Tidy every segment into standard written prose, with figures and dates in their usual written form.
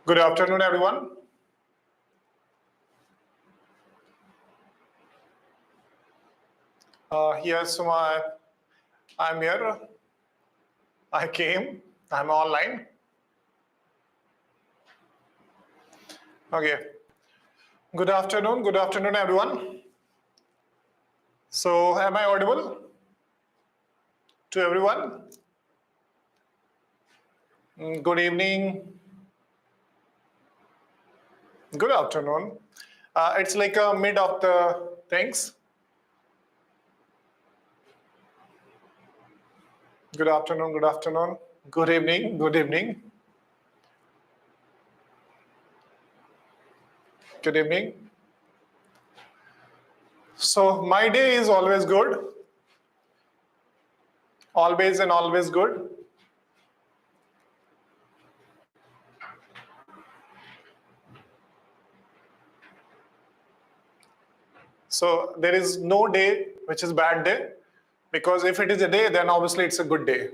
Good afternoon, everyone. Yes, I'm here. I came. I'm online. Okay. Good afternoon, everyone. So, am I audible to everyone? Good evening. Good afternoon. It's like a mid of the things. Good afternoon, good evening, good evening. Good evening. So my day is always good. Always and always good. So there is no day which is bad day, because if it is a day, then obviously it's a good day.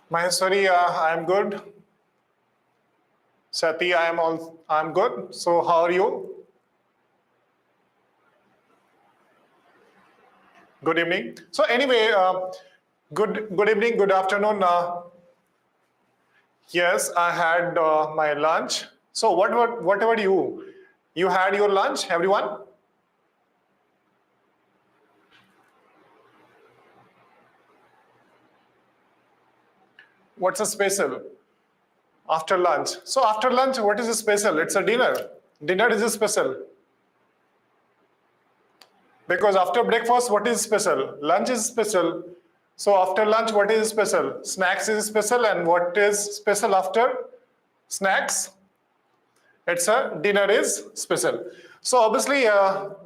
Maheshwari, I'm good. Sati, I'm good. So how are you? Good evening. So anyway, good evening, good afternoon. Yes, I had my lunch. So what about you? You had your lunch, everyone? What's a special after lunch? So after lunch, what is a special? It's a dinner. Dinner is a special. Because after breakfast, what is special? Lunch is special. So after lunch, what is special? Snacks is special. And what is special after snacks? It's a dinner is special. So obviously,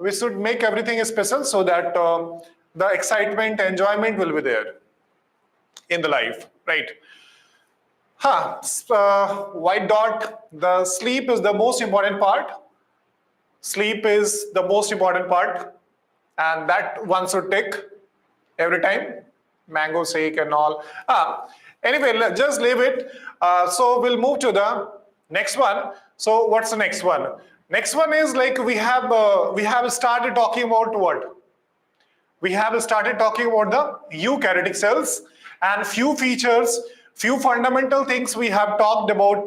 we should make everything special so that the excitement, enjoyment will be there in the life, right? White dot, the sleep is the most important part. Sleep is the most important part, and that one should take every time. Mango shake and all. Anyway, just leave it. So we'll move to the next one. So what's the next one? Next one is like we have started talking about what? We have started talking about the eukaryotic cells and few features, few fundamental things we have talked about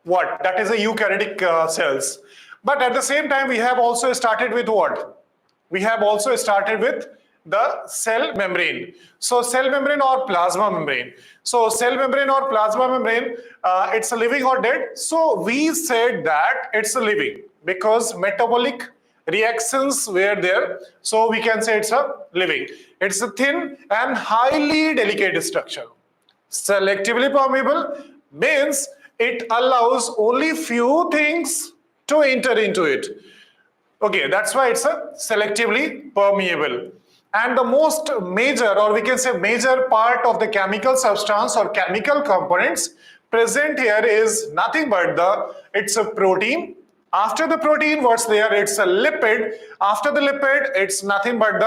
that is a eukaryotic cells. But at the same time, we have also started with what? We have also started with the cell membrane. So cell membrane or plasma membrane. So cell membrane or plasma membrane, it's a living or dead. So we said that it's a living because metabolic reactions were there. So we can say it's a living. It's a thin and highly delicate structure. Selectively permeable means it allows only few things to enter into it. Okay, that's why it's a selectively permeable. And the most major, or we can say major part of the chemical substance or chemical components present here is nothing but it's a protein. After the protein, what's there? It's a lipid. After the lipid, it's nothing but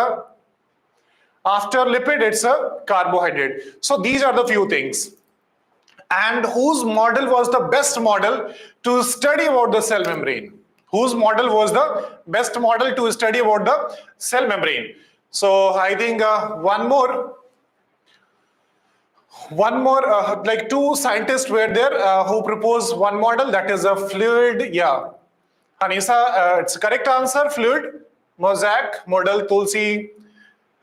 after lipid, it's a carbohydrate. So these are the few things. And whose model was the best model to study about the cell membrane? Whose model was the best model to study about the cell membrane? So I think one more, like two scientists were there who proposed one model, that is a fluid. Yeah, Anisa, it's correct answer. Fluid, mosaic model, Tulsi,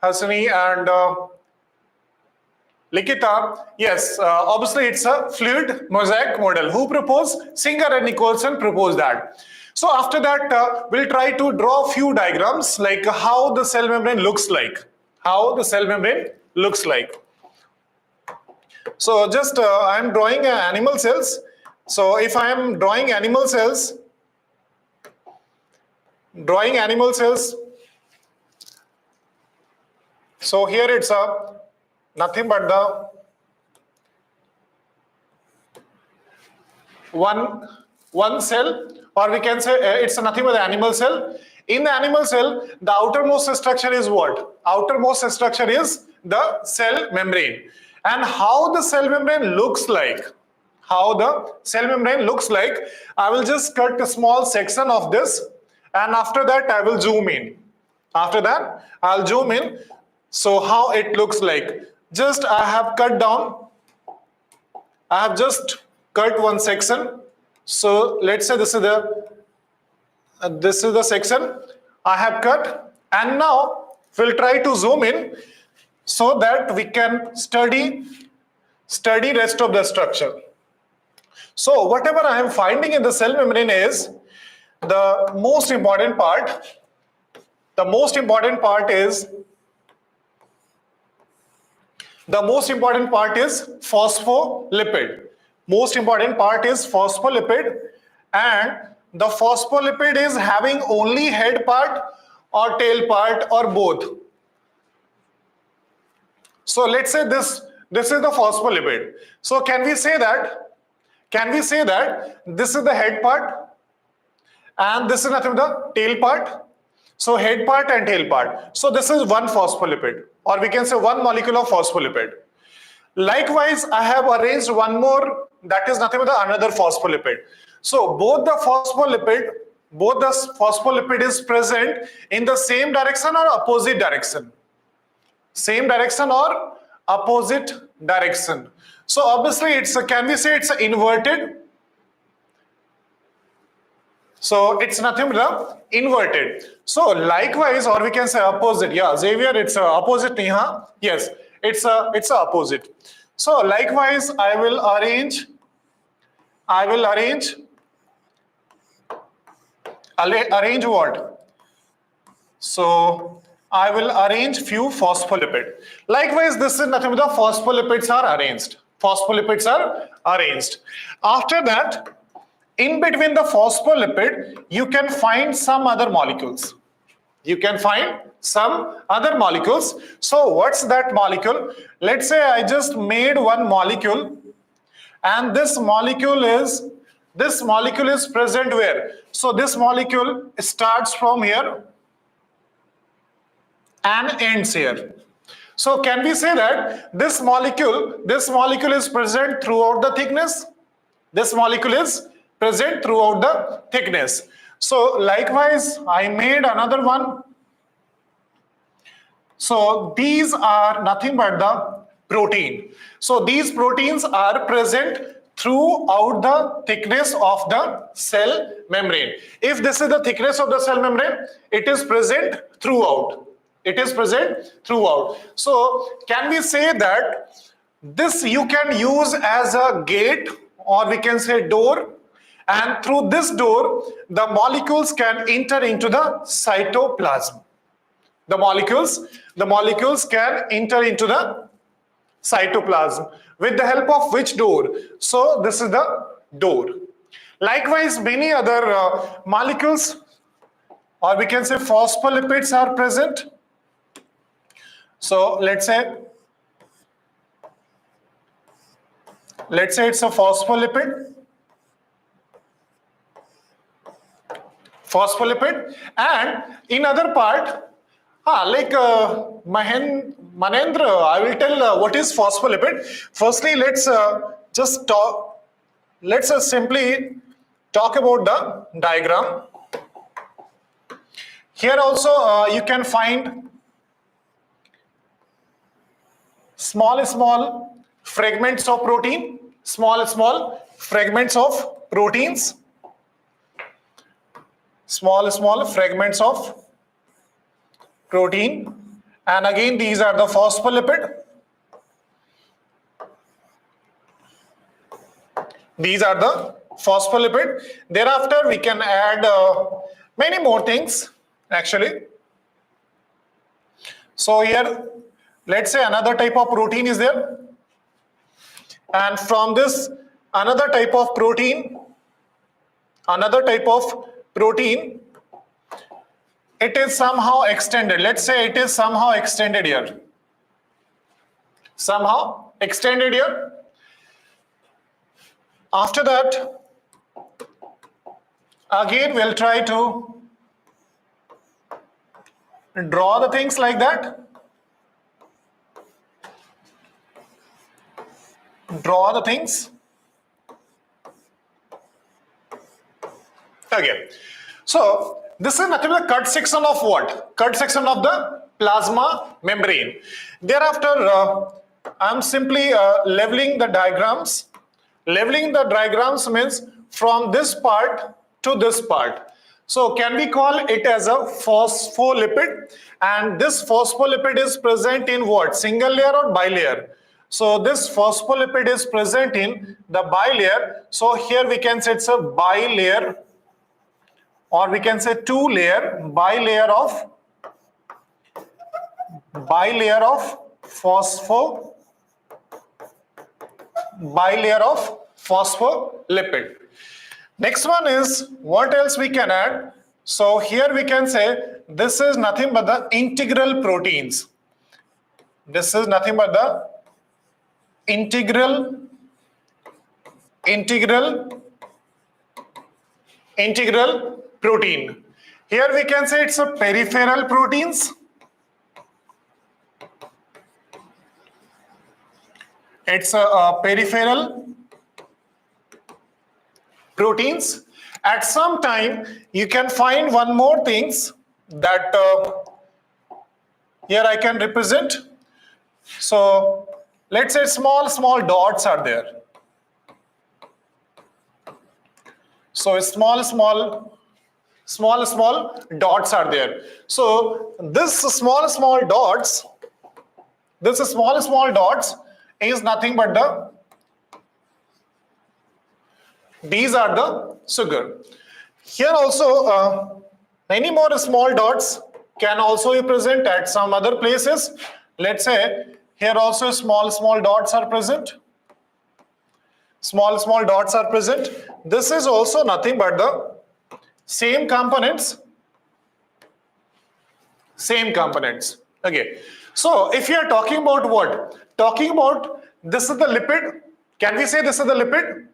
Hasani, and Likita. Yes, obviously it's a fluid mosaic model. Who proposed? Singer and Nicholson proposed that. So after that, we'll try to draw a few diagrams like how the cell membrane looks like. How the cell membrane looks like. So just I'm drawing animal cells. So if I am drawing animal cells, so here it's nothing but the one cell, or we can say it's nothing but the animal cell. In the animal cell, the outermost structure is what? Outermost structure is the cell membrane. And how the cell membrane looks like, how the cell membrane looks like, I will just cut a small section of this, and after that I will zoom in. After that I'll zoom in. So how it looks like, just I have cut down, I have just cut one section. So let's say this is the section I have cut, and now we'll try to zoom in so that we can study rest of the structure. So whatever I am finding in the cell membrane is the most important part. The most important part is phospholipid. Most important part is phospholipid, and the phospholipid is having only head part or tail part or both. So let's say this is the phospholipid. So can we say that this is the head part and this is nothing but the tail part? So head part and tail part. So this is one phospholipid, or we can say one molecule of phospholipid. Likewise, I have arranged one more, that is nothing but another phospholipid. So both the phospholipid is present in the same direction or opposite direction. Same direction or opposite direction. So obviously can we say it's inverted? So it's nothing but inverted. So likewise, or we can say opposite. Yeah, Xavier, it's opposite. Yes, it's opposite. So likewise, I will arrange what? So I will arrange few phospholipid. Likewise, this is nothing but the phospholipids are arranged. Phospholipids are arranged. After that, in between the phospholipid, you can find some other molecules. So what's that molecule? Let's say I just made one molecule, and this molecule is present where? So this molecule starts from here and ends here. So can we say that this molecule is present throughout the thickness? This molecule is present throughout the thickness. So likewise, I made another one. So these are nothing but the protein. So these proteins are present throughout the thickness of the cell membrane. If this is the thickness of the cell membrane, it is present throughout. So can we say that this you can use as a gate, or we can say door, and through this door the molecules can enter into the cytoplasm. The molecules can enter into the cytoplasm with the help of which door? So this is the door. Likewise, many other molecules, or we can say phospholipids, are present. So let's say it's a phospholipid, and in other part, like Manendra, I will tell what is phospholipid. Firstly, let's simply talk about the diagram. Here also you can find small fragments of protein, small fragments of proteins, small fragments of protein, and again these are the phospholipid. Thereafter we can add many more things actually. So here let's say another type of protein is there, and from this another type of protein, it is somehow extended. Let's say it is somehow extended here. After that, again we'll try to draw the things like that. Draw the things. Okay. So this is nothing but the cut section of what? Cut section of the plasma membrane. Thereafter, I'm simply leveling the diagrams. Leveling the diagrams means from this part to this part. So can we call it as a phospholipid? And this phospholipid is present in what? Single layer or bilayer? So this phospholipid is present in the bilayer. So here we can say it's a bilayer, or we can say bilayer of phospholipid. Next one is, what else we can add? So here we can say this is nothing but the integral proteins. This is nothing but the integral protein. Here we can say it's a peripheral proteins. It's a peripheral proteins. At some time you can find one more things that here I can represent. So let's say small dots are there. So small dots are there. So this small dots is nothing but these are the sugar. Here also many more small dots can also be present at some other places. Let's say here also small dots are present. Small dots are present. This is also nothing but the same components. Okay. So if you are talking about what? Talking about this is the lipid. Can we say this is the lipid?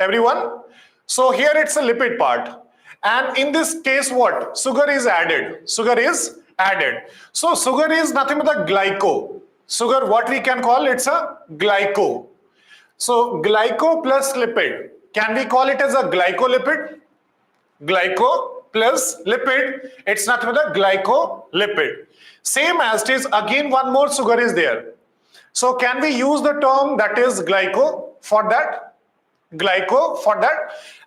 Everyone? So here it's a lipid part. And in this case what? Sugar is added. So sugar is nothing but the glyco. Sugar, what we can call, it's a glyco. So glyco plus lipid. Can we call it as a glycolipid? Glyco plus lipid. It's nothing but the glycolipid. Same as it is, again one more sugar is there. So can we use the term that is glyco for that?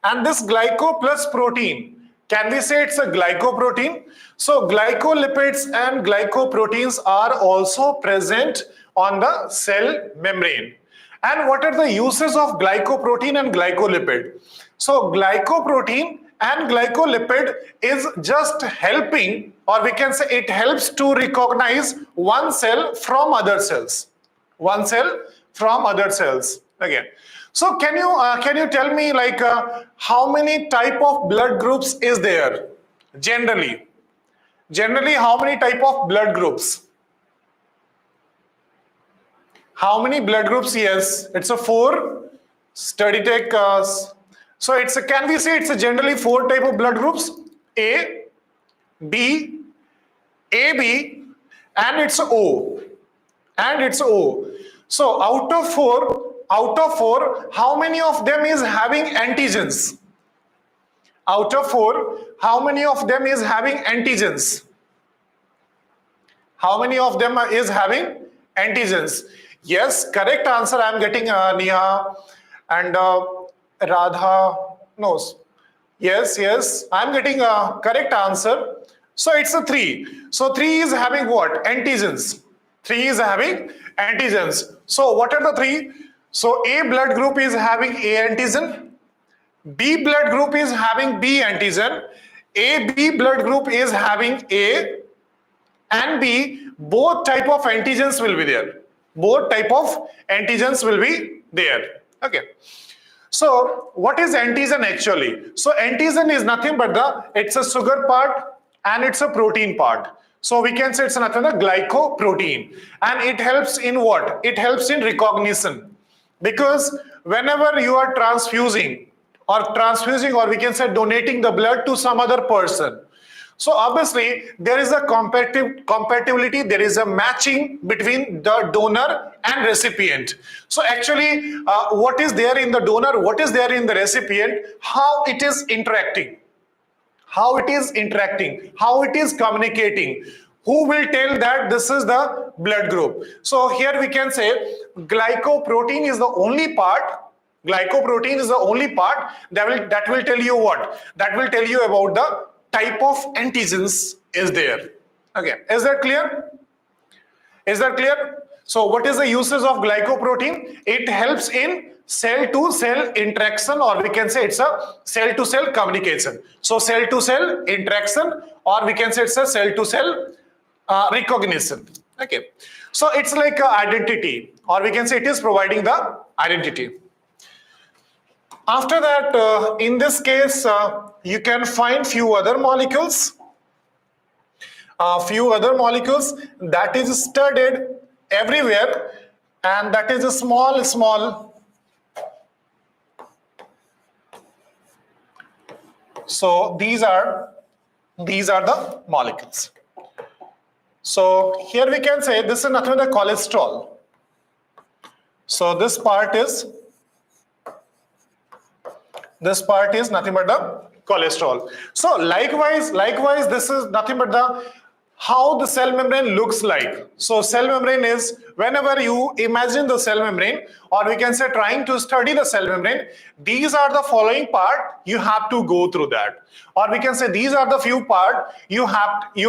And this glyco plus protein, can we say it's a glycoprotein? So glycolipids and glycoproteins are also present on the cell membrane. And what are the uses of glycoprotein and glycolipid? So glycoprotein and glycolipid is just helping, or we can say it helps to recognize one cell from other cells. Again. So can you tell me like how many type of blood groups is there generally? Generally, how many type of blood groups? How many blood groups? Yes, it's a 4. Study take. So it's a, can we say it's a generally 4 type of blood groups? A, B, AB, and it's O. So out of four, how many of them is having antigens? Out of 4, how many of them is having antigens? How many of them is having antigens? Yes, correct answer I am getting Neha and Radha knows. Yes, I am getting a correct answer. So it's a 3. So 3 is having what? Antigens. 3 is having antigens. So what are the 3? So A blood group is having A antigen. B blood group is having B antigen. AB blood group is having A and B. Both type of antigens will be there. Okay. So what is antigen actually? So antigen is nothing but it's a sugar part and it's a protein part. So we can say it's nothing but glycoprotein, and it helps in what? It helps in recognition, because whenever you are transfusing or we can say donating the blood to some other person, So obviously there is a compatibility, there is a matching between the donor and recipient. So actually what is there in the donor, what is there in the recipient, how it is interacting, how it is interacting, how it is communicating. Who will tell that this is the blood group? So here we can say glycoprotein is the only part. Glycoprotein is the only part that will tell you what? That will tell you about the type of antigens is there. Okay, is that clear? Is that clear? So what is the uses of glycoprotein? It helps in cell to cell interaction, or we can say it's a cell to cell communication. So cell to cell interaction, or we can say it's a cell to cell recognition. Okay, so it's like an identity, or we can say it is providing the identity. After that, in this case, you can find few other molecules. Few other molecules that is studied everywhere, and that is a small. So these are the molecules. So here we can say this is nothing but the cholesterol. So this part is nothing but the cholesterol. So likewise this is nothing but the how the cell membrane looks like. So cell membrane is, whenever you imagine the cell membrane, or we can say trying to study the cell membrane, these are the following part you have to go through that, or we can say these are the few part you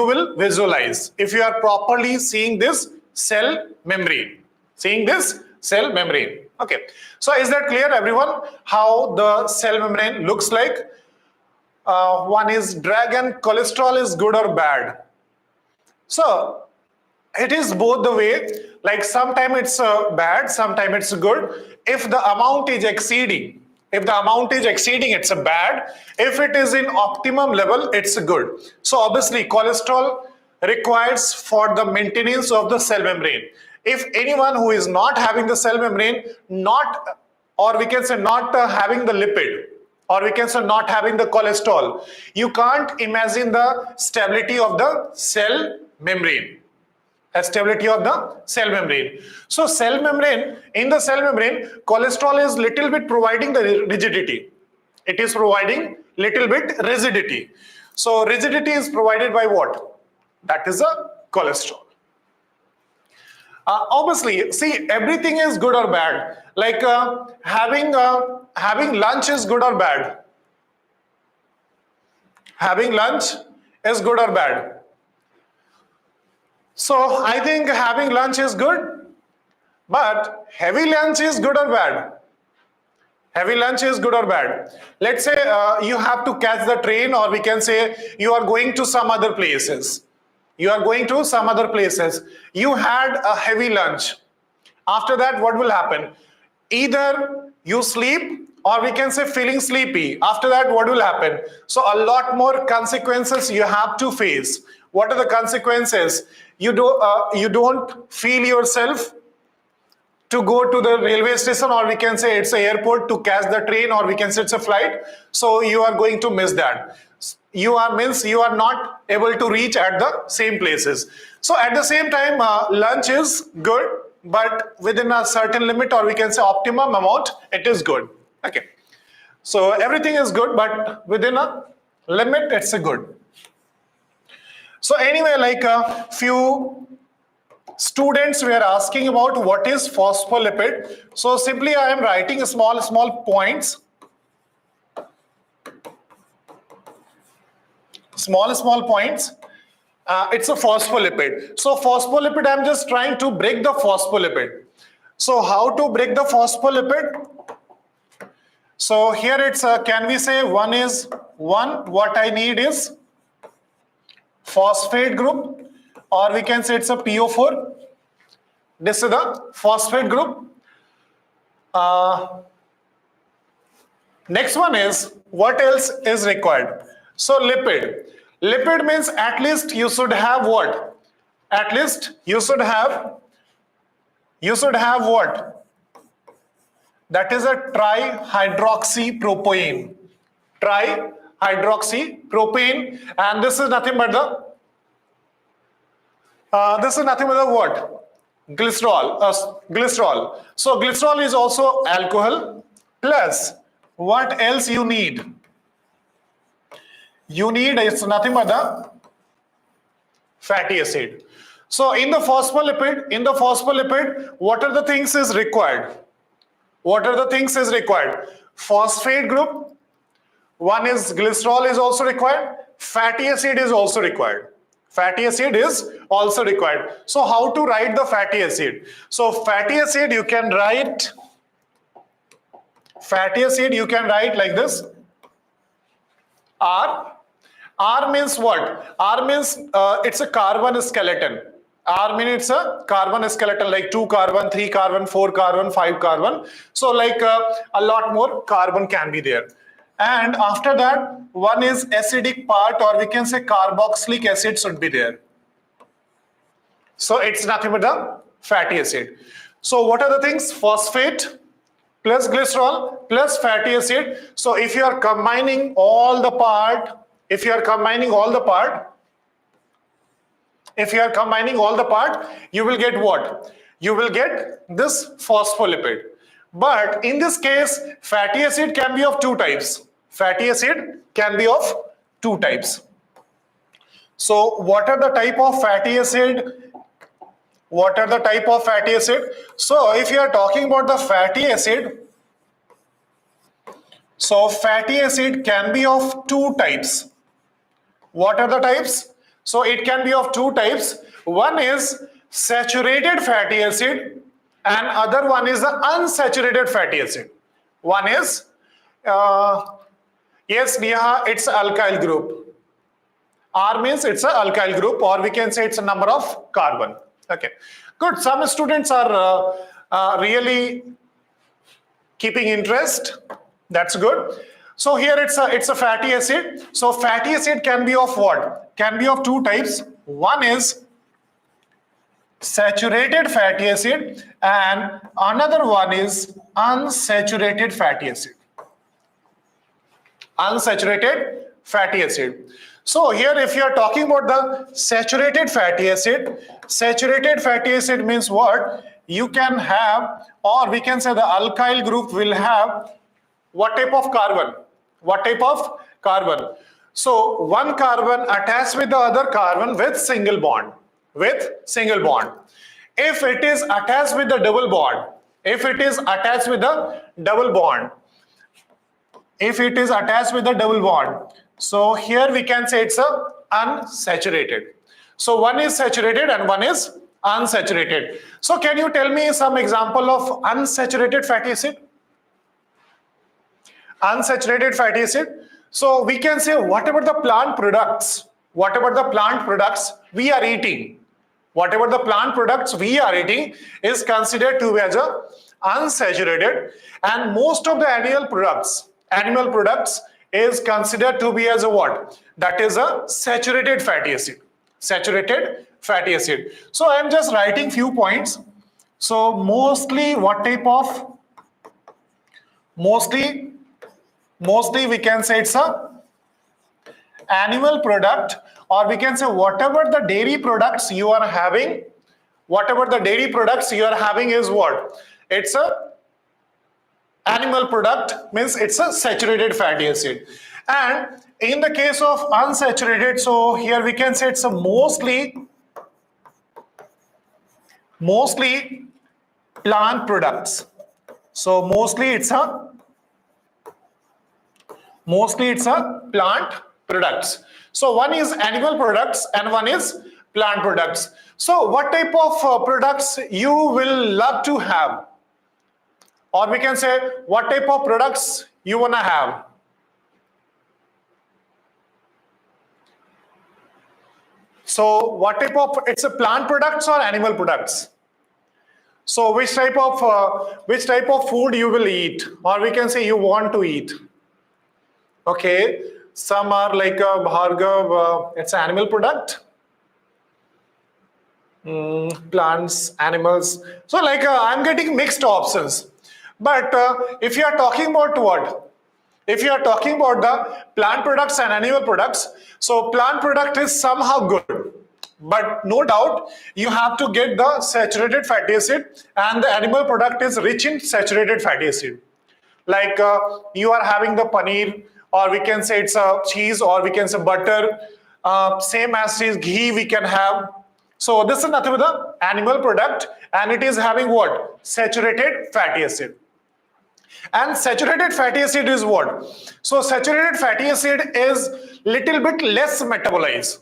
will visualize if you are properly seeing this cell membrane. Okay, so is that clear, everyone, how the cell membrane looks like? One is dragon, cholesterol is good or bad? So it is both the way, like sometimes it's bad, sometimes it's good. If the amount is exceeding, it's a bad. If it is in optimum level, it's good. So obviously cholesterol requires for the maintenance of the cell membrane. If anyone who is not having the cell membrane, or we can say not having the lipid, or we can say not having the cholesterol, you can't imagine the stability of the cell membrane. Stability of the cell membrane. So cell membrane, in the cell membrane, cholesterol is little bit providing the rigidity. It is providing little bit rigidity. So rigidity is provided by what? That is a cholesterol. Obviously, see, everything is good or bad. Like having lunch is good or bad. Having lunch is good or bad. So I think having lunch is good, but heavy lunch is good or bad? Heavy lunch is good or bad? Let's say you have to catch the train, or we can say you are going to some other places. You had a heavy lunch. After that, what will happen? Either you sleep, or we can say feeling sleepy. After that, what will happen? So a lot more consequences you have to face. What are the consequences? You don't feel yourself to go to the railway station, or we can say it's an airport to catch the train, or we can say it's a flight. So you are going to miss that. You are not able to reach at the same places. So at the same time, lunch is good, but within a certain limit, or we can say optimum amount, it is good. Okay. So everything is good, but within a limit, it's a good. So anyway, like a few students were asking about what is phospholipid. So simply I am writing small points. Small points. It's a phospholipid. So phospholipid, I'm just trying to break the phospholipid. So how to break the phospholipid? So here it's can we say what I need is phosphate group, or we can say it's a PO4. This is the phosphate group. Next one is, what else is required? So lipid. Lipid means at least you should have what? At least you should have what? That is a trihydroxypropane. hydroxypropane, and this is nothing but the what? Glycerol. Glycerol. So glycerol is also alcohol, plus what else you need? You need, it's nothing but the fatty acid. So in the phospholipid, what are the things is required? What are the things is required? Phosphate group, one is glycerol is also required, fatty acid is also required. Fatty acid is also required. So how to write the fatty acid? So fatty acid you can write like this. R means what? R means it's a carbon skeleton. R means it's a carbon skeleton, like 2 carbon, 3 carbon, 4 carbon, 5 carbon. So like a lot more carbon can be there. And after that, one is acidic part, or we can say carboxylic acid should be there. So it's nothing but the fatty acid. So what are the things? Phosphate plus glycerol plus fatty acid. So if you are combining all the part, you will get what? You will get this phospholipid. But in this case, fatty acid can be of two types. So what are the type of fatty acid? So if you are talking about the fatty acid, so fatty acid can be of two types. What are the types? So it can be of two types. One is saturated fatty acid and other one is the unsaturated fatty acid. One is, yes, Neha, it's alkyl group. R means it's an alkyl group, or we can say it's a number of carbon. Okay, good. Some students are really keeping interest. That's good. So here it's a fatty acid. So fatty acid can be of what? Can be of two types. One is saturated fatty acid and another one is unsaturated fatty acid. So here if you are talking about the saturated fatty acid means what? You can have, or we can say the alkyl group will have what type of carbon? So one carbon attached with the other carbon with single bond. If it is attached with the double bond, so here we can say it's a unsaturated. So one is saturated and one is unsaturated. So can you tell me some example of unsaturated fatty acid? So we can say whatever the plant products we are eating, is considered to be as a unsaturated, and most of the animal products is considered to be as a what? That is a saturated fatty acid. So I am just writing few points. So mostly we can say it's a animal product, or we can say whatever the dairy products you are having is what? It's a animal product, means it's a saturated fatty acid. And in the case of unsaturated, so here we can say it's a mostly plant products. So mostly it's a plant products. So one is animal products and one is plant products. So what type of products you will love to have? Or we can say what type of products you want to have? So what type of, it's a plant products or animal products? So which type of food you will eat, or we can say you want to eat? Okay, some are like Bhargav, it's an animal product. Plants, animals. So like I'm getting mixed options. But if you are talking about what? If you are talking about the plant products and animal products, so plant product is somehow good, but no doubt you have to get the saturated fatty acid, and the animal product is rich in saturated fatty acid. Like you are having the paneer, or we can say it's a cheese, or we can say butter, same as is ghee we can have. So this is nothing but the animal product, and it is having what? Saturated fatty acid. And saturated fatty acid is what? So saturated fatty acid is little bit less metabolized.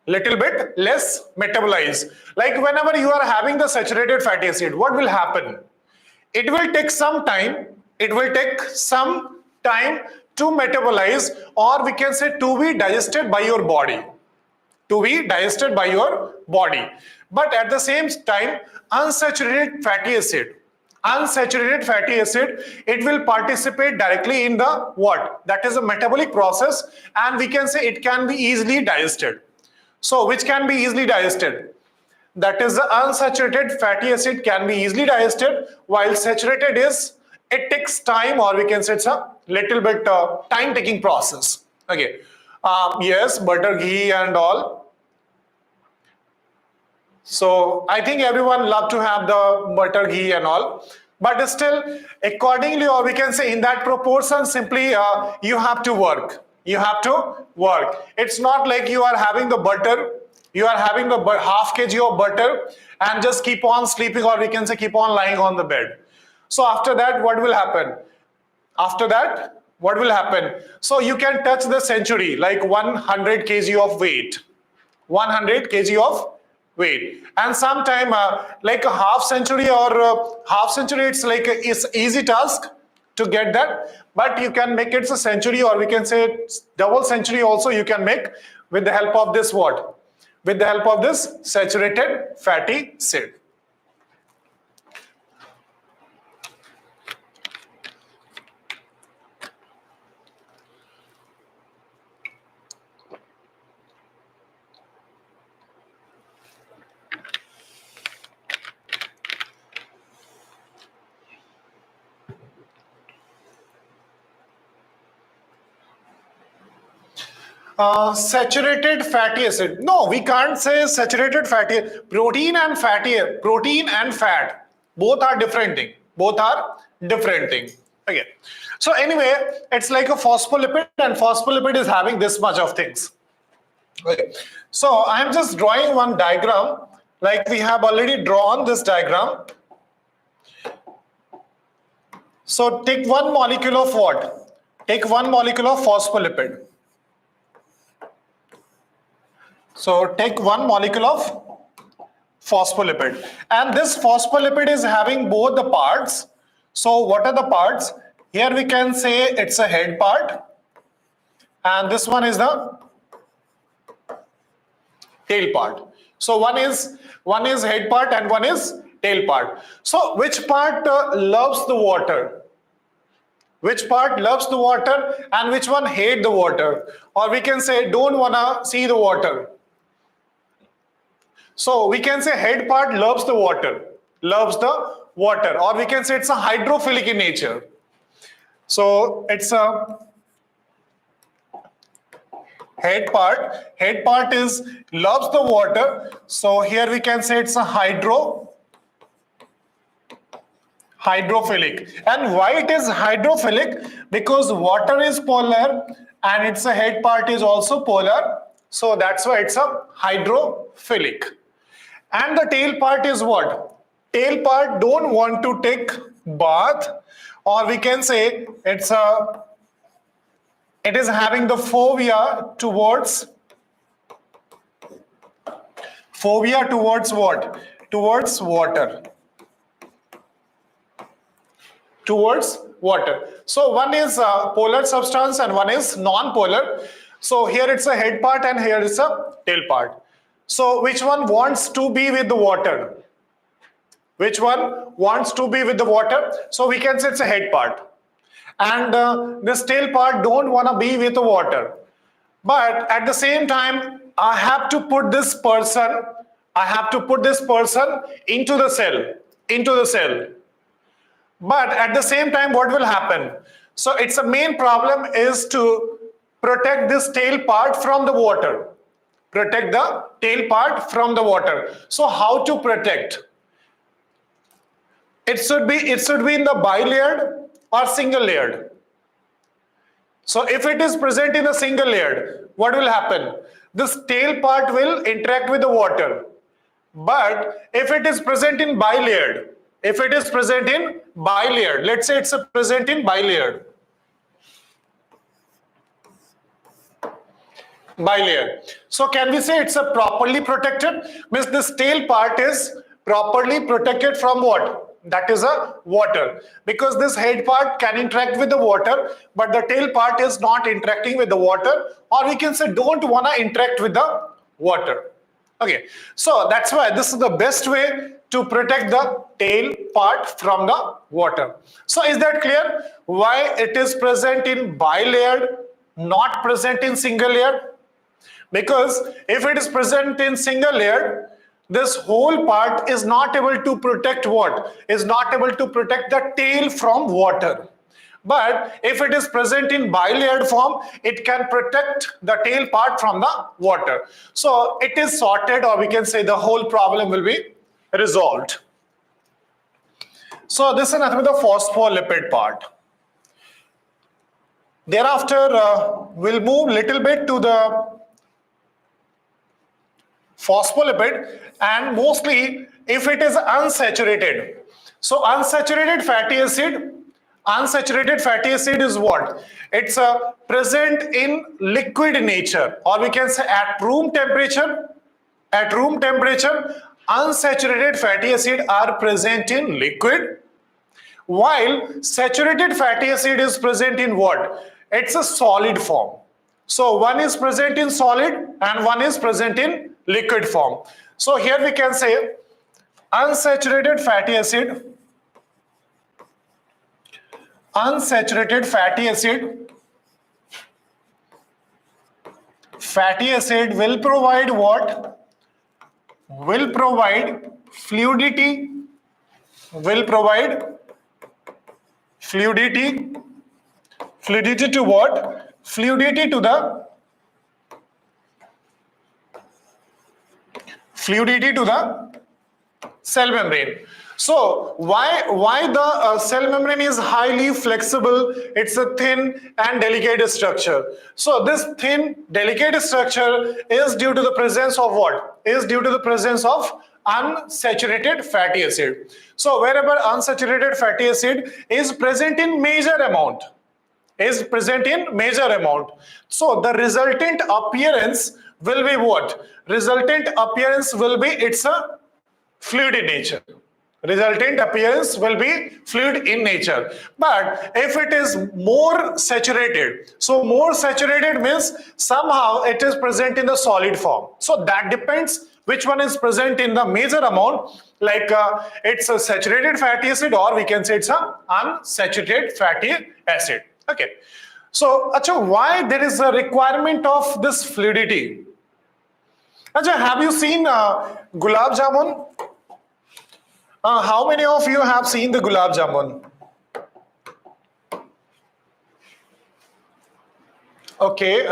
Little bit less metabolized. Like whenever you are having the saturated fatty acid, what will happen? It will take some time. It will take some time to metabolize, or we can say to be digested by your body. To be digested by your body. But at the same time, unsaturated fatty acid, it will participate directly in the what? That is a metabolic process, and we can say it can be easily digested. So which can be easily digested? That is the unsaturated fatty acid can be easily digested, while saturated is, it takes time, or we can say it's a little bit time taking process. Okay. Yes, butter, ghee and all. So I think everyone love to have the butter, ghee and all, but still accordingly, or we can say in that proportion, simply you have to work. You have to work. It's not like you are having the butter, you are having the half kg of butter and just keep on sleeping, or we can say keep on lying on the bed. So after that, what will happen? After that, what will happen? So you can touch the century, like 100 kg of weight. 100 kg of weight, and sometime like a half century or half century, it's like it's easy task to get that, but you can make it a century, or we can say double century also you can make with the help of this what? With the help of this saturated fatty acid. Saturated fatty acid. No, we can't say saturated fatty. Protein and fat, both are different thing. Both are different thing. Okay. So anyway, it's like a phospholipid, and phospholipid is having this much of things. Okay. So I'm just drawing one diagram, like we have already drawn this diagram. So take one molecule of what? Take one molecule of phospholipid. So take one molecule of phospholipid, and this phospholipid is having both the parts. So what are the parts? Here we can say it's a head part, and this one is the tail part. So one is head part and one is tail part. So which part loves the water? Which part loves the water, and which one hate the water? Or we can say don't wanna see the water. So we can say head part loves the water, or we can say it's a hydrophilic in nature. So it's a head part is loves the water. So here we can say it's a hydrophilic. And why it is hydrophilic? Because water is polar and its a head part is also polar. So that's why it's a hydrophilic. And the tail part is what? Tail part don't want to take bath, or we can say it is having the phobia towards what? Towards water. Towards water. So one is polar substance and one is non-polar. So here it's a head part and here it's a tail part. So which one wants to be with the water? Which one wants to be with the water? So we can say it's a head part. And this tail part don't want to be with the water. But at the same time, I have to put this person into the cell. But at the same time, what will happen? So its a main problem is to protect this tail part from the water. Protect the tail part from the water. So how to protect? It should be in the bilayered or single layered. So if it is present in a single layered, what will happen? This tail part will interact with the water. But if it is present in bilayered, let's say it's present in bilayered. So can we say it's a properly protected? Means this tail part is properly protected from what? That is a water. Because this head part can interact with the water, but the tail part is not interacting with the water, or we can say don't want to interact with the water. Okay, so that's why this is the best way to protect the tail part from the water. So is that clear? Why it is present in bilayered, not present in single layer? Because if it is present in single layer, this whole part is not able to protect what? Is not able to protect the tail from water. But if it is present in bilayered form, it can protect the tail part from the water. So it is sorted, or we can say the whole problem will be resolved. So this is nothing but the phospholipid part. Thereafter, we'll move little bit to the phospholipid, and mostly if it is unsaturated. So unsaturated fatty acid is what? It's present in liquid nature, or we can say at room temperature. At room temperature, unsaturated fatty acid are present in liquid, while saturated fatty acid is present in what? It's a solid form. So one is present in solid and one is present in liquid form. So here we can say unsaturated fatty acid will provide what? Will provide fluidity. Fluidity to what? Fluidity to the cell membrane. So why the cell membrane is highly flexible? It's a thin and delicate structure. So this thin delicate structure is due to the presence of what? Is due to the presence of unsaturated fatty acid. So wherever unsaturated fatty acid is present in major amount, so the resultant appearance will be what? Resultant appearance will be it's a fluid in nature. Resultant appearance will be fluid in nature. But if it is more saturated, so more saturated means somehow it is present in the solid form. So that depends which one is present in the major amount, like it's a saturated fatty acid, or we can say it's a unsaturated fatty acid. Okay. So, why there is a requirement of this fluidity? Have you seen gulab jamun? How many of you have seen the gulab jamun? Okay,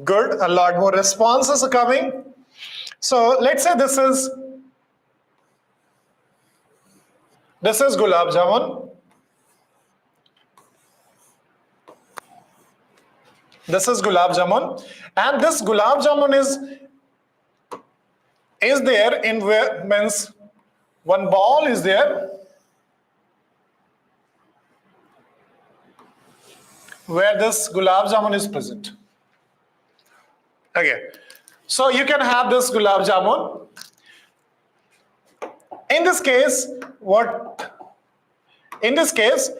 good. A lot more responses are coming. So let's say this is gulab jamun. This is gulab jamun, and this gulab jamun is there in where means one ball is there where this gulab jamun is present. Okay, so you can have this gulab jamun. In this case,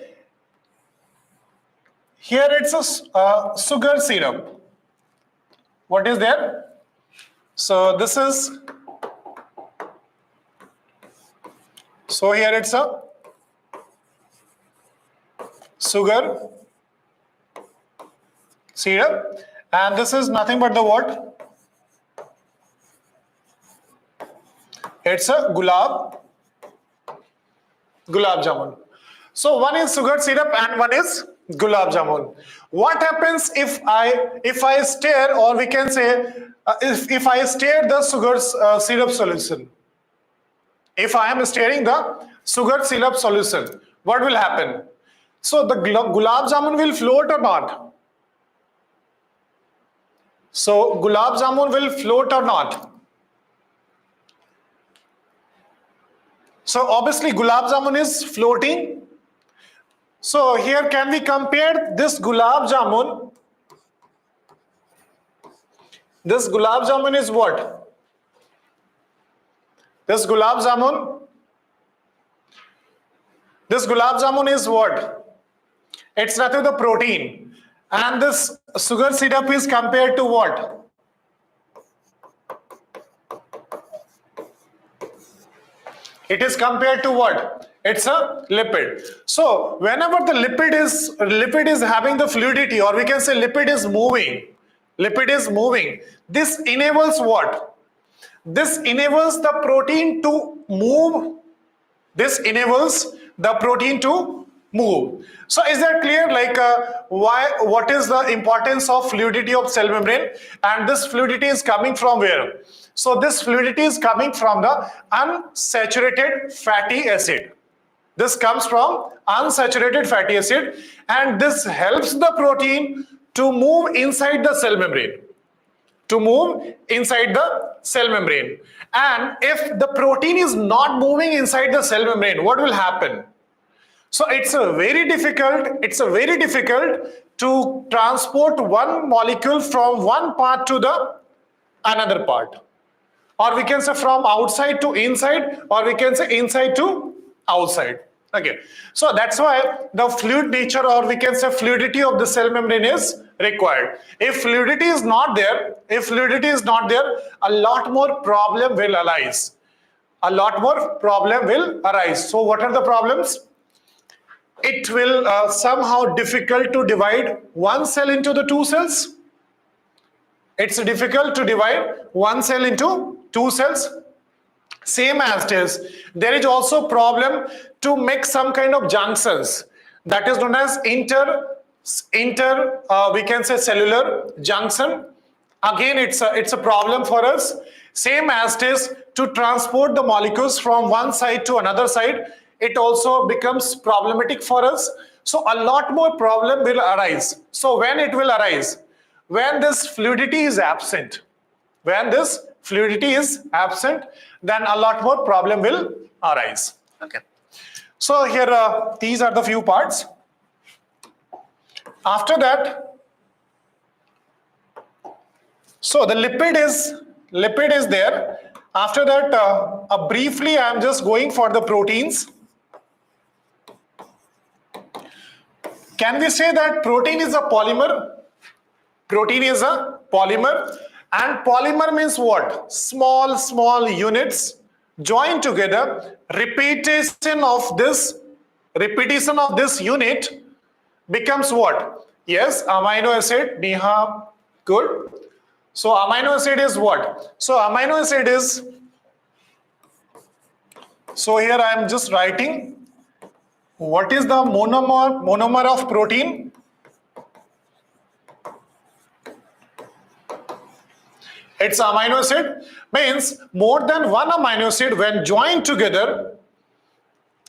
here it's a sugar syrup. What is there? So this is, so here it's a sugar syrup, and this is nothing but the what? It's a gulab jamun. So one is sugar syrup and one is gulab jamun. What happens if I stir, or we can say if I stir the sugar syrup solution? If I am stirring the sugar syrup solution, what will happen? So the gulab jamun will float or not? So gulab jamun will float or not? So obviously gulab jamun is floating. So here can we compare this gulab jamun? This gulab jamun is what? This gulab jamun is what? It's nothing but the protein. And this sugar syrup is compared to what? It is compared to what? It's a lipid. So whenever the lipid is having the fluidity, or we can say lipid is moving, this enables what? This enables the protein to move. So is that clear? Like what is the importance of fluidity of cell membrane? And this fluidity is coming from where? So this fluidity is coming from the unsaturated fatty acid. This comes from unsaturated fatty acid, and this helps the protein to move inside the cell membrane. And if the protein is not moving inside the cell membrane, what will happen? So it's a very difficult to transport one molecule from one part to the another part, or we can say from outside to inside, or we can say inside to outside. Okay, so that's why the fluid nature, or we can say fluidity of the cell membrane is required. If fluidity is not there, a lot more problem will arise. So what are the problems? It will somehow difficult to divide one cell into the two cells. It's difficult to divide one cell into two cells. Same as it is, there is also problem to make some kind of junctions, that is known as we can say cellular junction. Again, it's a problem for us. Same as it is, to transport the molecules from one side to another side, it also becomes problematic for us. So a lot more problem will arise. So when it will arise? When this fluidity is absent. Then a lot more problem will arise. Okay. So here these are the few parts. After that, so the lipid is there. After that, briefly I am just going for the proteins. Can we say that protein is a polymer? Protein is a polymer. And polymer means what? Small units joined together. Repetition of this unit becomes what? Yes, amino acid. Neha, good. So amino acid is what? So amino acid is, so here I am just writing what is the monomer of protein. It's amino acid, means more than one amino acid when joined together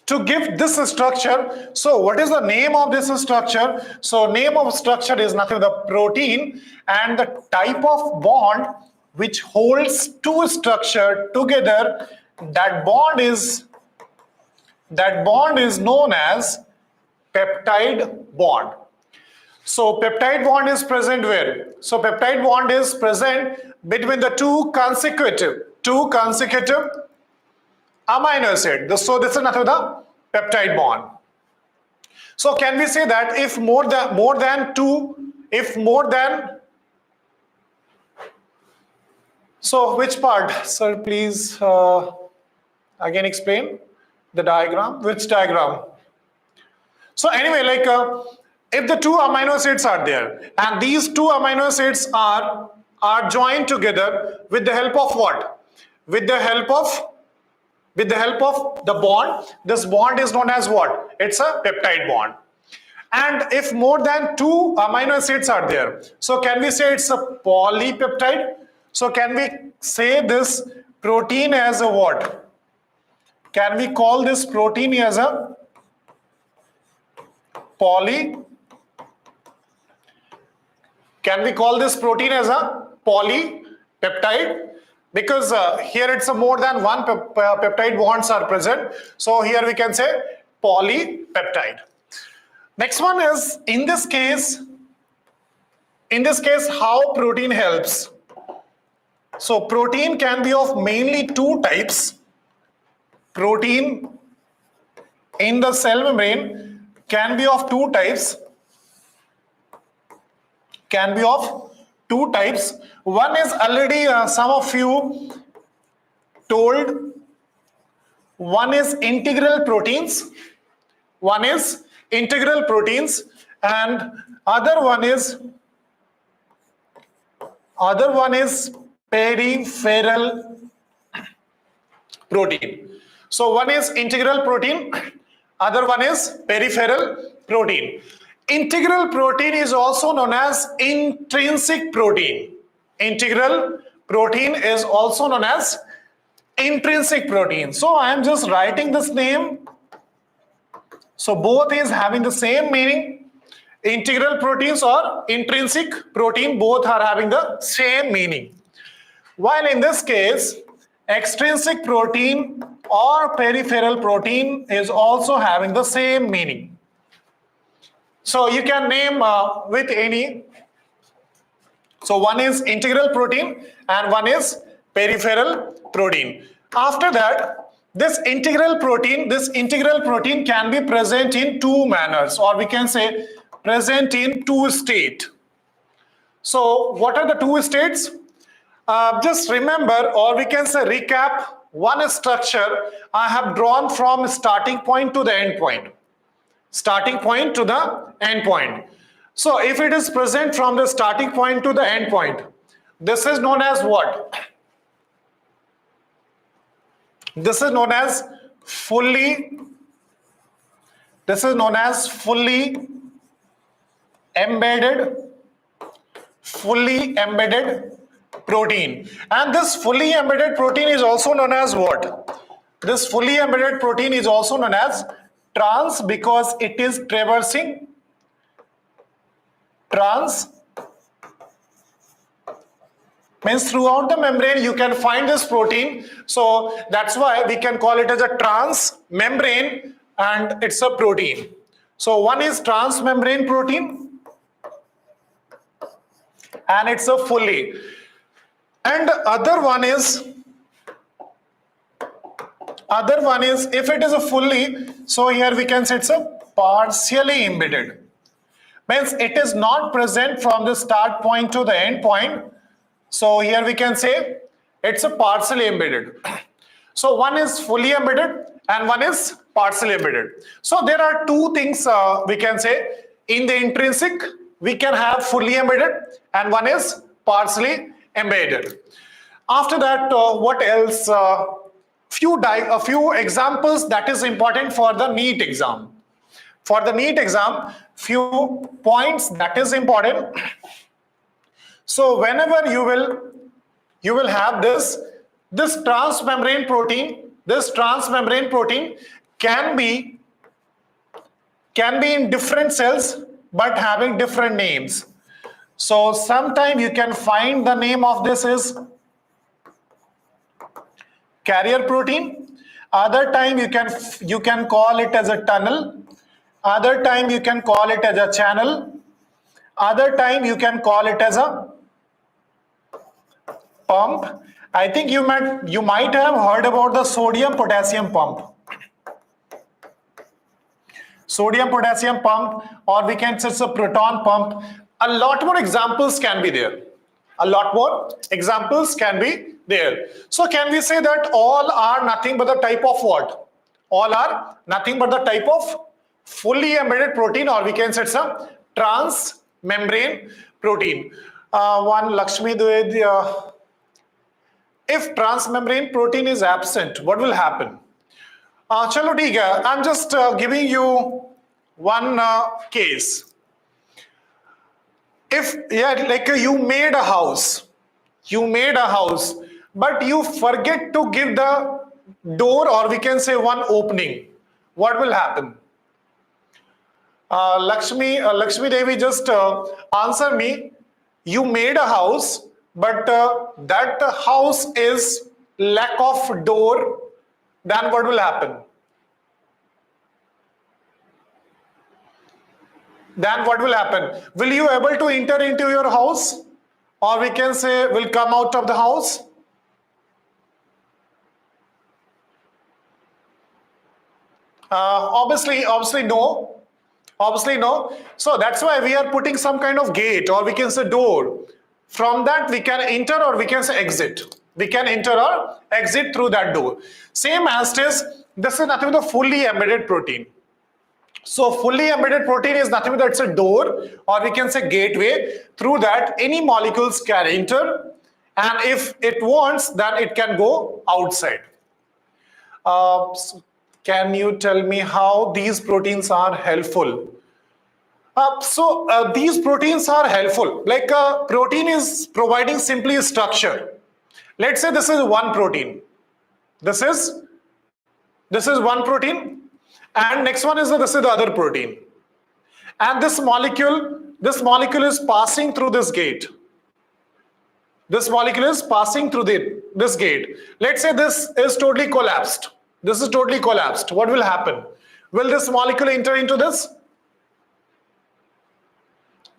to give this structure. So what is the name of this structure? So name of structure is nothing but the protein, and the type of bond which holds two structure together, that bond is known as peptide bond. So peptide bond is present where? So peptide bond is present between the two consecutive amino acid. So this is nothing but the peptide bond. So can we say that if more than so which part? Sir, please again explain the diagram. Which diagram? So anyway, like if the two amino acids are there, and these two amino acids are joined together with the help of what? With the help of with the help of the bond. This bond is known as what? It's a peptide bond. And if more than 2 amino acids are there, so can we say it's a polypeptide? So can we say this protein as a what? Can we call this protein as a Can we call this protein as a polypeptide? Because here it's a more than one peptide bonds are present. So here we can say polypeptide. Next one is, in this case, how protein helps. So protein can be of mainly 2 types. Protein in the cell membrane can be of 2 types. One is already some of you told. One is integral proteins. And other one is peripheral protein. So one is integral protein, other one is peripheral protein. Integral protein is also known as intrinsic protein. Integral protein is also known as intrinsic protein. So I am just writing this name. So both is having the same meaning. Integral proteins or intrinsic protein, both are having the same meaning. While in this case, extrinsic protein or peripheral protein is also having the same meaning. So you can name with any. So one is integral protein and one is peripheral protein. After that, this integral protein can be present in 2 manners, or we can say present in 2 states. So what are the 2 states? Just remember, or we can say recap one structure I have drawn from starting point to the end point. So if it is present from the starting point to the end point, this is known as what? This is known as fully embedded protein. And this fully embedded protein is also known as what? This fully embedded protein is also known as trans, because it is traversing means throughout the membrane you can find this protein. So that's why we can call it as a trans membrane, and it's a protein. So one is trans membrane protein and it's a fully, and other one is if it is a fully, so here we can say it's a partially embedded, means it is not present from the start point to the end point. So here we can say it's a partially embedded. So one is fully embedded and one is partially embedded. So there are 2 things we can say. In the intrinsic we can have fully embedded and one is partially embedded. After that, what else? A few examples that is important for the NEET exam. For the NEET exam, few points that is important. So whenever you will have this transmembrane protein, can be in different cells but having different names. So sometime you can find the name of this is carrier protein. Other time you can call it as a tunnel. Other time you can call it as a channel. Other time you can call it as a pump. I think you might have heard about the sodium potassium pump. Sodium potassium pump, or we can say it's a proton pump. A lot more examples can be there. So can we say that all are nothing but the type of what? All are nothing but the type of fully embedded protein, or we can say it's a transmembrane protein. One Lakshmi Dwivedi, if transmembrane protein is absent, what will happen? चलो ठीक है, I am just giving you one case. If like you made a house, but you forget to give the door, or we can say one opening, what will happen? Lakshmi Devi, just answer me. You made a house, but that house is lack of door, then what will happen? Then what will happen? Will you able to enter into your house, or we can say will come out of the house? Obviously no. So that's why we are putting some kind of gate, or we can say door. From that we can enter, or we can say exit. We can enter or exit through that door. Same as this is nothing but a fully embedded protein. So fully embedded protein is nothing but it's a door, or we can say gateway. Through that any molecules can enter, and if it wants, then it can go outside. So can you tell me how these proteins are helpful? These proteins are helpful. Like protein is providing simply a structure. Let's say this is one protein. This is one protein. And next one is this is the other protein, and this molecule is passing through this gate. This molecule is passing through this gate. Let's say this is totally collapsed. This is totally collapsed. What will happen? Will this molecule enter into this?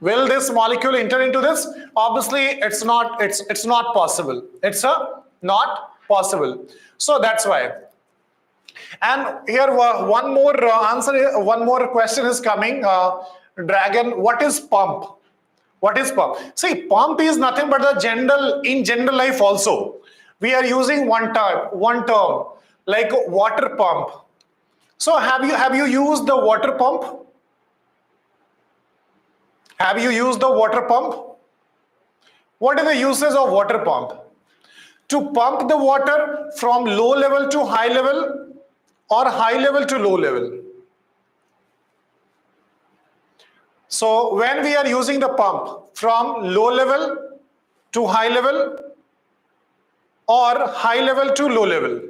Will this molecule enter into this? Obviously, it's not possible. It's not possible. So that's why. And here one more answer, one more question is coming. Dragon, what is pump? What is pump? See, pump is nothing but in general life also. We are using one term like water pump. So have you used the water pump? Have you used the water pump? What are the uses of water pump? To pump the water from low level to high level, or high level to low level. So when we are using the pump from low level to high level, or high level to low level.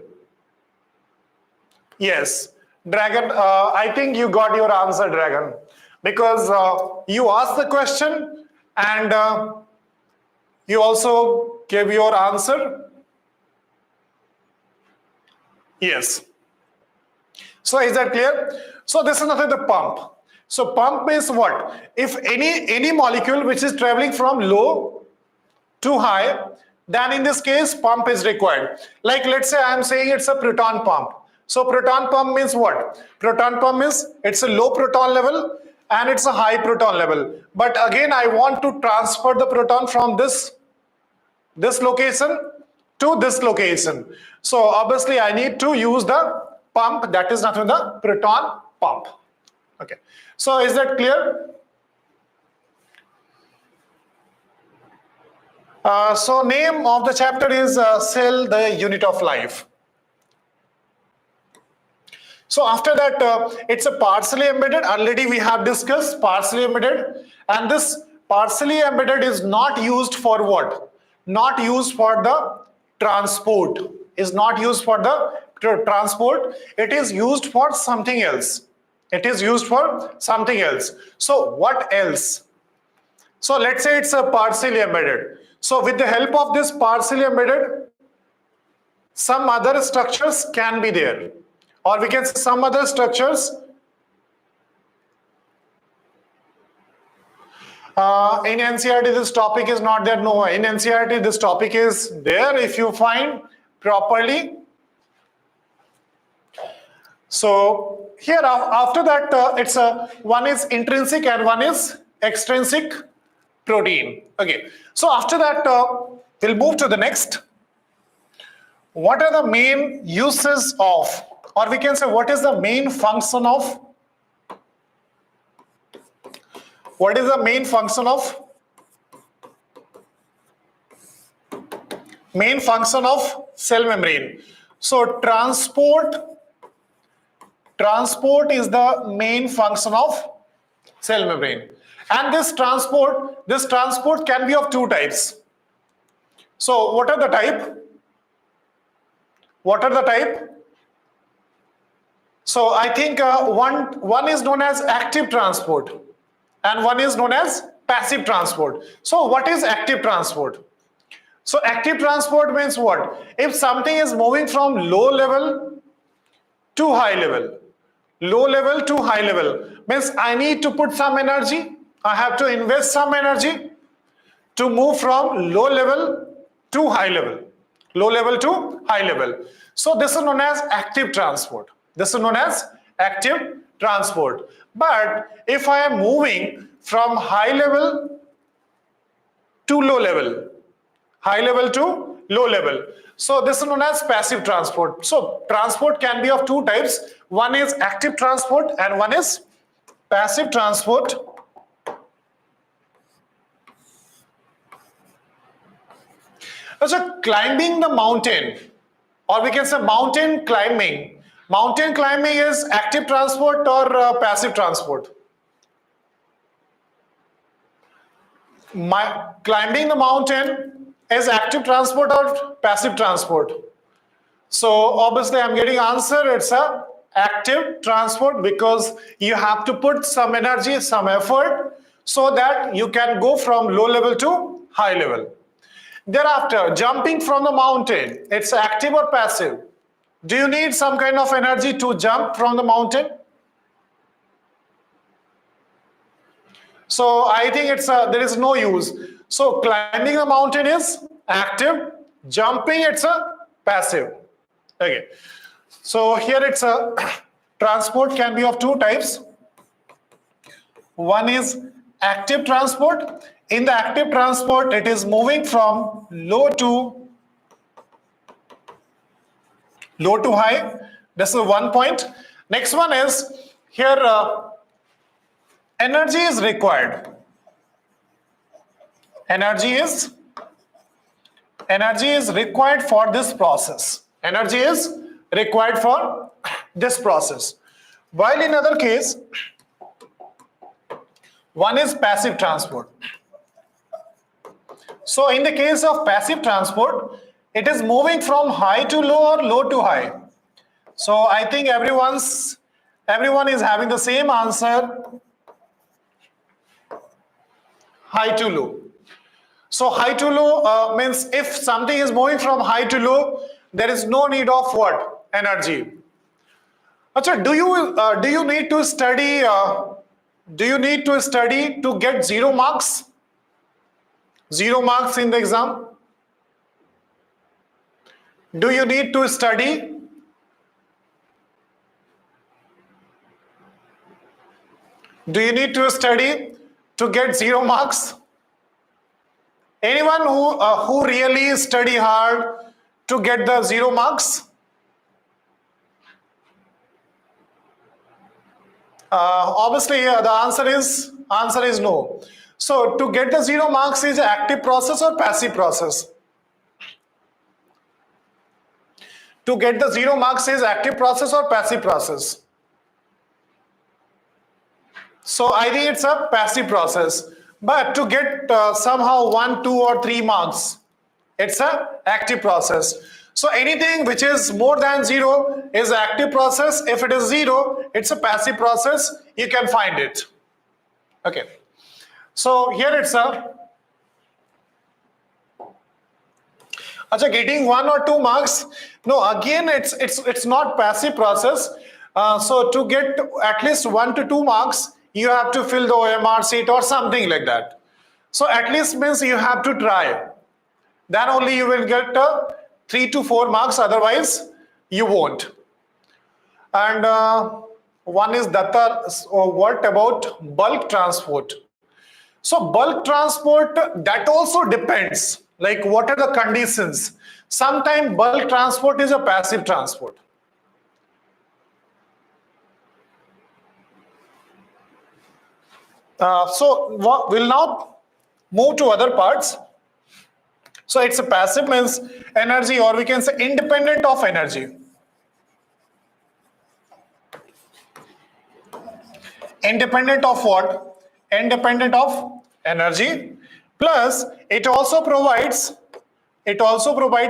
Yes, Dragon, I think you got your answer, Dragon, because you asked the question and you also gave your answer. Yes. So is that clear? So this is nothing but the pump. So pump means what? If any molecule which is traveling from low to high, then in this case pump is required. Like let's say I am saying it's a proton pump. So proton pump means what? Proton pump means it's a low proton level and it's a high proton level. But again I want to transfer the proton from this location to this location. So obviously I need to use the pump, that is nothing but the proton pump. Okay, so is that clear? So name of the chapter is cell, the unit of life. So after that it's a partially embedded. Already we have discussed partially embedded, and this partially embedded is not used for what? Not used for the transport. Is not used for the transport. It is used for something else. It is used for something else. So what else? So let's say it's a partially embedded. So with the help of this partially embedded, some other structures can be there, or we can say some other structures in NCERT this topic is not there. No, in NCERT this topic is there if you find properly. So here after that it's one is intrinsic and one is extrinsic protein. Okay, so after that we'll move to the next. What are the main uses of, or we can say what is the main function of, what is the main function of cell membrane? So transport Transport is the main function of cell membrane. And this transport can be of two types. So what are the type? What are the type? So I think one is known as active transport and one is known as passive transport. So what is active transport? So active transport means what? If something is moving from low level to high level, low level to high level means I need to put some energy, I have to invest some energy to move from low level to high level, low level to high level. So this is known as active transport. This is known as active transport. But if I am moving from high level to low level, high level to low level, so this is known as passive transport. So transport can be of two types. One is active transport and one is passive transport. So climbing the mountain, or we can say mountain climbing. Mountain climbing is active transport or passive transport? Climbing the mountain is active transport or passive transport? So obviously I'm getting answer, it's a active transport because you have to put some energy, some effort so that you can go from low level to high level. Thereafter, jumping from the mountain, it's active or passive? Do you need some kind of energy to jump from the mountain? So I think there is no use. So climbing the mountain is active, jumping it's a passive. Okay. So here it's a transport can be of two types. One is active transport. In the active transport, it is moving from low to high. This is one point. Next one is here energy is required. Energy is required for this process. Energy is required for this process. While in other case, one is passive transport. So in the case of passive transport, it is moving from high to low or low to high. So I think everyone is having the same answer, high to low. So high to low means if something is moving from high to low, there is no need of what? Energy. Achha, do you need to study? Do you need to study to get 0 marks? 0 marks in the exam? Do you need to study? Do you need to study to get 0 marks? Anyone who really study hard to get the 0 marks? Obviously, the answer is no. So to get the 0 marks is an active process or passive process? To get the 0 marks is active process or passive process? So I think it's a passive process. But to get somehow 1, 2 or 3 marks, it's an active process. So anything which is more than 0 is active process. If it is 0, it's a passive process. You can find it. Okay. So here it's a getting 1 or 2 marks. No, again it's not passive process. So to get at least 1 to 2 marks, you have to fill the OMR sheet or something like that. So at least means you have to try. Then only you will get 3 to 4 marks. Otherwise, you won't. And one is Datta. What about bulk transport? So bulk transport, that also depends. Like what are the conditions? Sometimes bulk transport is a passive transport. So we'll now move to other parts. So it's a passive means energy, or we can say independent of energy. independent of what? Independent of energy. Plus it also provides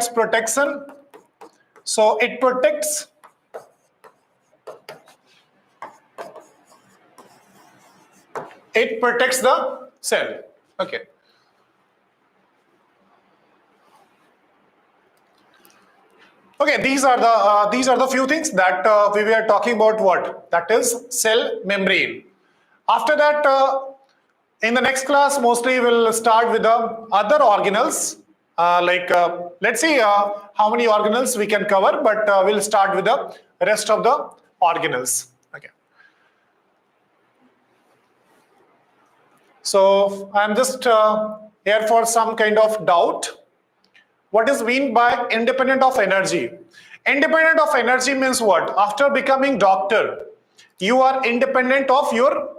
protection. So it protects the cell. Okay. Okay, these are the few things that we were talking about. What? That is cell membrane. After that, in the next class, mostly we'll start with the other organelles. Let's see how many organelles we can cover, but we'll start with the rest of the organelles. Okay. So I'm just here for some kind of doubt. What is mean by independent of energy? Independent of energy means what? After becoming doctor, you are independent of your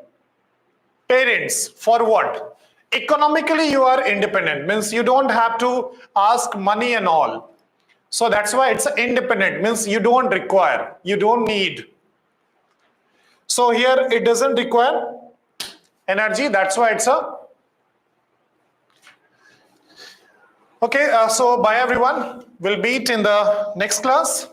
parents. For what? Economically you are independent, means you don't have to ask money and all. So that's why it's independent, means you don't require, you don't need. So here it doesn't require energy, that's why it's a. Okay, so bye everyone. We'll meet in the next class.